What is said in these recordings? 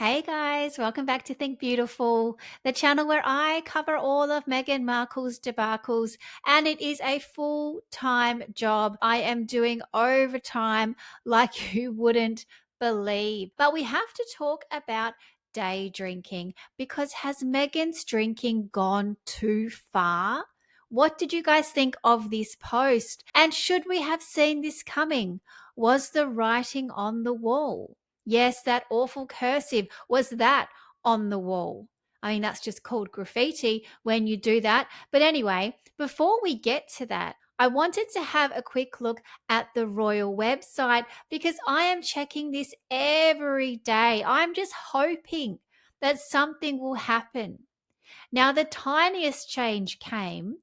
Hey guys, welcome back to Think Beautiful, the channel where I cover all of Meghan Markle's debacles, and it is a full-time job. I am doing overtime like you wouldn't believe. But we have to talk about day drinking because has Meghan's drinking gone too far? What did you guys think of this post? And should we have seen this coming? Was the writing on the wall? Yes, that awful cursive. Was that on the wall? I mean, that's just called graffiti when you do that. But anyway, before we get to that, I wanted to have a quick look at the royal website because I am checking this every day. I'm just hoping that something will happen. Now, the tiniest change came,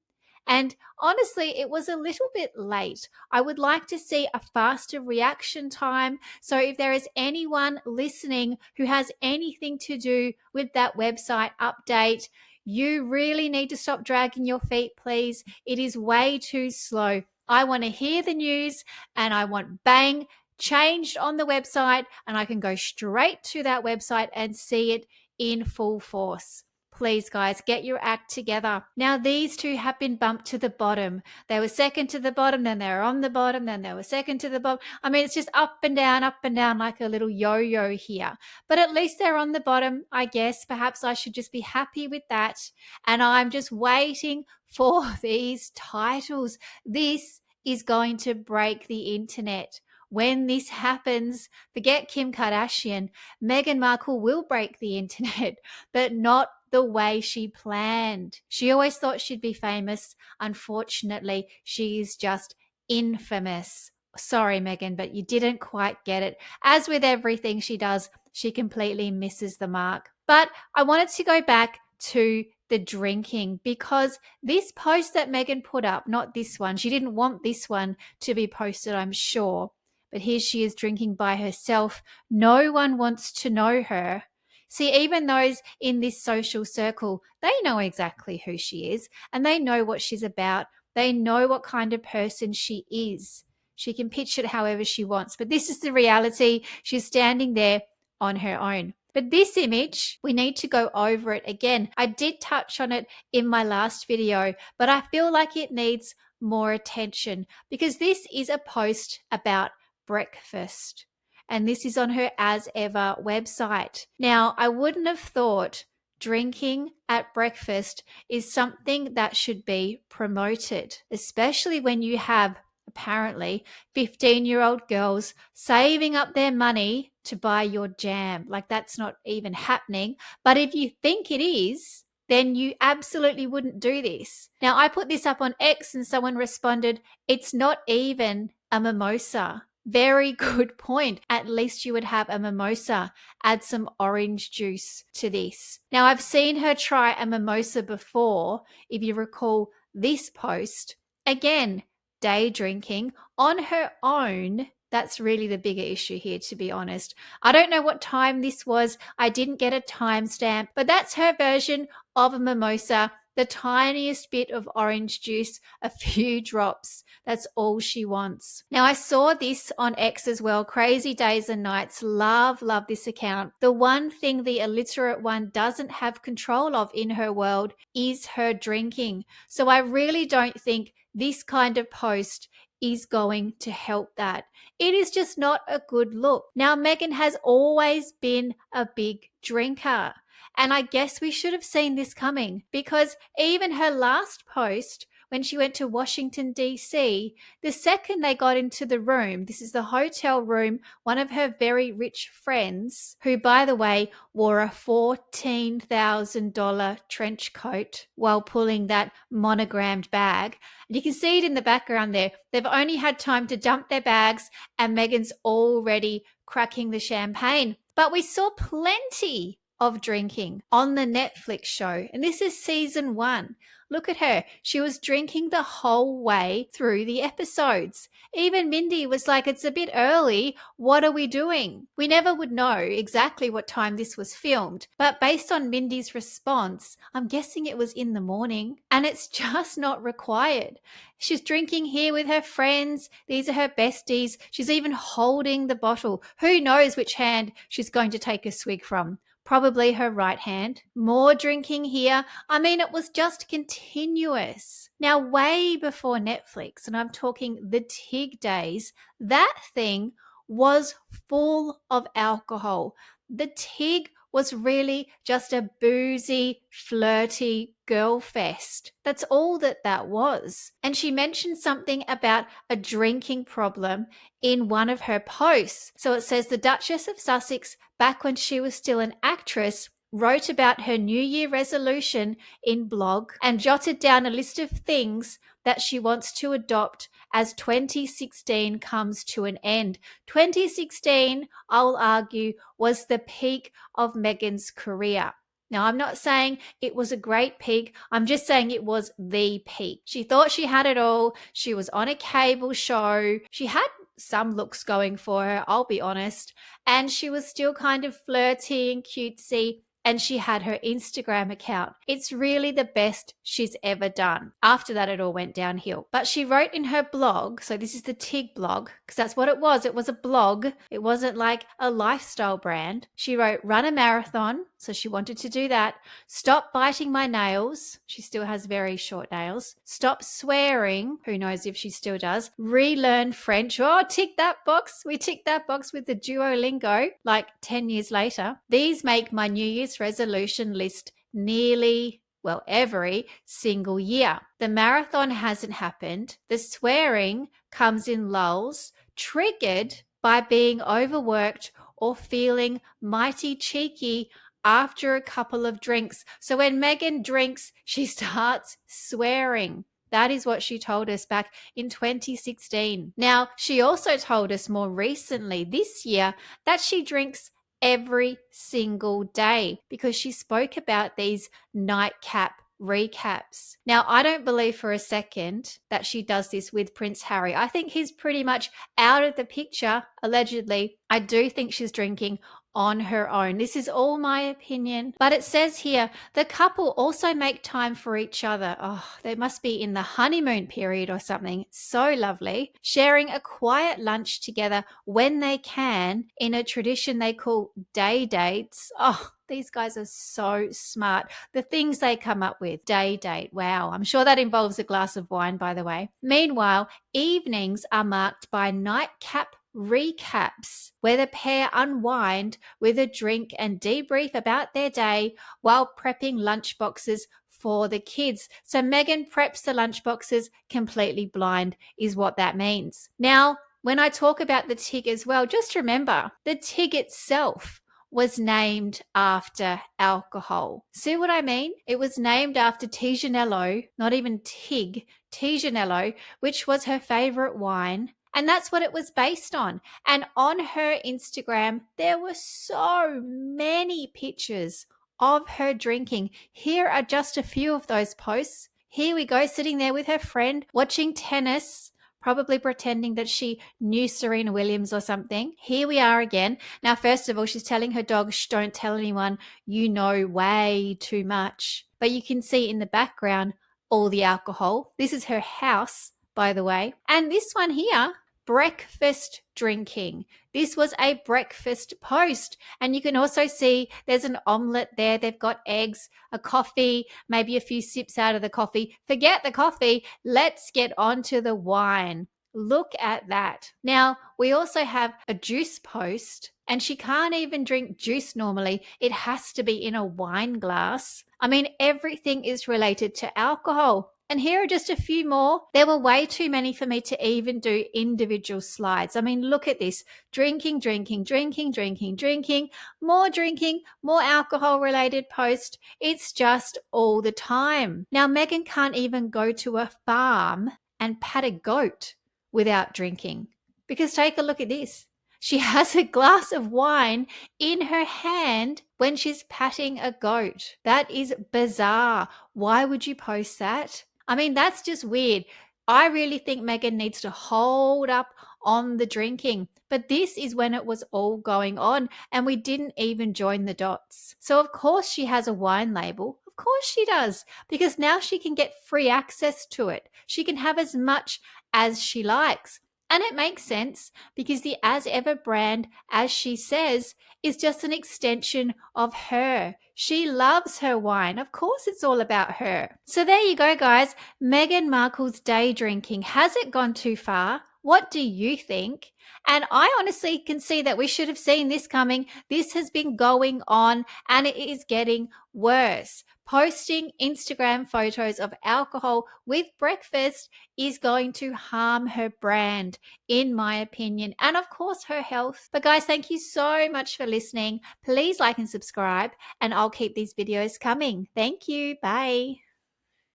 and honestly, it was a little bit late. I would like to see a faster reaction time. So, if there is anyone listening who has anything to do with that website update, you really need to stop dragging your feet, please. It is way too slow. I want to hear the news and I want bang changed on the website, and I can go straight to that website and see it in full force. Please, guys, get your act together. Now, these two have been bumped to the bottom. They were second to the bottom, then they were on the bottom, then they were second to the bottom. I mean, it's just up and down like a little yo-yo here. But at least they're on the bottom, I guess. Perhaps I should just be happy with that. And I'm just waiting for these titles. This is going to break the internet. When this happens, forget Kim Kardashian. Meghan Markle will break the internet, but not the way she planned. She always thought she'd be famous. Unfortunately, she is just infamous. Sorry, Meghan, but you didn't quite get it. As with everything she does, she completely misses the mark. But I wanted to go back to the drinking because this post that Meghan put up, not this one, she didn't want this one to be posted, I'm sure. But here she is drinking by herself. No one wants to know her. See, even those in this social circle, they know exactly who she is and they know what she's about. They know what kind of person she is. She can pitch it however she wants, but this is the reality. She's standing there on her own. But this image, we need to go over it again. I did touch on it in my last video, but I feel like it needs more attention because this is a post about breakfast. And this is on her As Ever website. Now, I wouldn't have thought drinking at breakfast is something that should be promoted, especially when you have apparently 15-year-old girls saving up their money to buy your jam. Like that's not even happening. But if you think it is, then you absolutely wouldn't do this. Now, I put this up on X and someone responded, it's not even a mimosa. Very good point. At least you would have a mimosa. Add some orange juice to this. Now, I've seen her try a mimosa before, if you recall this post. Again, day drinking on her own. That's really the bigger issue here, to be honest. I don't know what time this was. I didn't get a timestamp, but that's her version of a mimosa. The tiniest bit of orange juice, a few drops. That's all she wants. Now, I saw this on X as well. Crazy Days and Nights. Love this account. The one thing the illiterate one doesn't have control of in her world is her drinking. So I really don't think this kind of post is going to help that. It is just not a good look. Now, Meghan has always been a big drinker. And I guess we should have seen this coming because even her last post, when she went to Washington, D.C., the second they got into the room, this is the hotel room, one of her very rich friends, who, by the way, wore a $14,000 trench coat while pulling that monogrammed bag. And you can see it in the background there. They've only had time to dump their bags and Meghan's already cracking the champagne. But we saw plenty of drinking on the Netflix show. And this is season 1. Look at her. She was drinking the whole way through the episodes. Even Mindy was like, it's a bit early. What are we doing? We never would know exactly what time this was filmed, but based on Mindy's response, I'm guessing it was in the morning, and it's just not required. She's drinking here with her friends. These are her besties. She's even holding the bottle. Who knows which hand she's going to take a swig from? Probably her right hand. More drinking here. I mean, it was just continuous. Now, way before Netflix, and I'm talking the TIG days, that thing was full of alcohol. The TIG was really just a boozy, flirty girl fest. That's all that was. And she mentioned something about a drinking problem in one of her posts. So it says the Duchess of Sussex, back when she was still an actress, wrote about her New Year resolution in blog and jotted down a list of things that she wants to adopt as 2016 comes to an end. 2016, I'll argue, was the peak of Meghan's career. Now, I'm not saying it was a great peak. I'm just saying it was the peak. She thought she had it all. She was on a cable show. She had some looks going for her, I'll be honest. And she was still kind of flirty and cutesy. And she had her Instagram account. It's really the best she's ever done. After that, it all went downhill. But she wrote in her blog, so this is the TIG blog, because that's what it was. It was a blog. It wasn't like a lifestyle brand. She wrote, run a marathon. So she wanted to do that. Stop biting my nails. She still has very short nails. Stop swearing. Who knows if she still does. Relearn French. Oh, tick that box. We ticked that box with the Duolingo like 10 years later. These make my New Year's resolution list nearly, well, every single year. The marathon hasn't happened. The swearing comes in lulls, triggered by being overworked or feeling mighty cheeky after a couple of drinks. So when Meghan drinks, she starts swearing. That is what she told us back in 2016. Now, she also told us more recently this year that she drinks every single day because she spoke about these nightcap recaps. Now, I don't believe for a second that she does this with Prince Harry. I think he's pretty much out of the picture, allegedly. I do think she's drinking on her own. This is all my opinion. But it says here, the couple also make time for each other. Oh, they must be in the honeymoon period or something. So lovely. Sharing a quiet lunch together when they can in a tradition they call day dates. Oh, these guys are so smart. The things they come up with. Day date. Wow. I'm sure that involves a glass of wine, by the way. Meanwhile, evenings are marked by nightcap recaps where the pair unwind with a drink and debrief about their day while prepping lunchboxes for the kids. So Meghan preps the lunchboxes completely blind is what that means. Now, when I talk about the TIG as well, just remember the TIG itself was named after alcohol. See what I mean? It was named after Tijanello, not even TIG, Tijanello, which was her favorite wine. And that's what it was based on. And on her Instagram, there were so many pictures of her drinking. Here are just a few of those posts. Here we go, sitting there with her friend, watching tennis, probably pretending that she knew Serena Williams or something. Here we are again. Now, first of all, she's telling her dog, shh, don't tell anyone, you know way too much. But you can see in the background all the alcohol. This is her house, by the way. And this one here, breakfast drinking. This was a breakfast post. And you can also see there's an omelette there. They've got eggs, a coffee, maybe a few sips out of the coffee. Forget the coffee. Let's get on to the wine. Look at that. Now, we also have a juice post, and she can't even drink juice normally. It has to be in a wine glass. I mean, everything is related to alcohol. And here are just a few more. There were way too many for me to even do individual slides. I mean, look at this. Drinking, drinking, drinking, drinking, drinking, more alcohol related post. It's just all the time. Now, Meghan can't even go to a farm and pat a goat without drinking. Because take a look at this. She has a glass of wine in her hand when she's patting a goat. That is bizarre. Why would you post that? I mean, that's just weird. I really think Meghan needs to hold up on the drinking. But this is when it was all going on and we didn't even join the dots. So, of course, she has a wine label. Of course, she does, because now she can get free access to it. She can have as much as she likes. And it makes sense because the As Ever brand, as she says, is just an extension of her. She loves her wine. Of course, it's all about her. So there you go, guys. Meghan Markle's day drinking. Has it gone too far? What do you think? And I honestly can see that we should have seen this coming. This has been going on and it is getting worse. Posting Instagram photos of alcohol with breakfast is going to harm her brand, in my opinion, and of course her health. But guys, thank you so much for listening. Please like and subscribe, and I'll keep these videos coming. Thank you. Bye.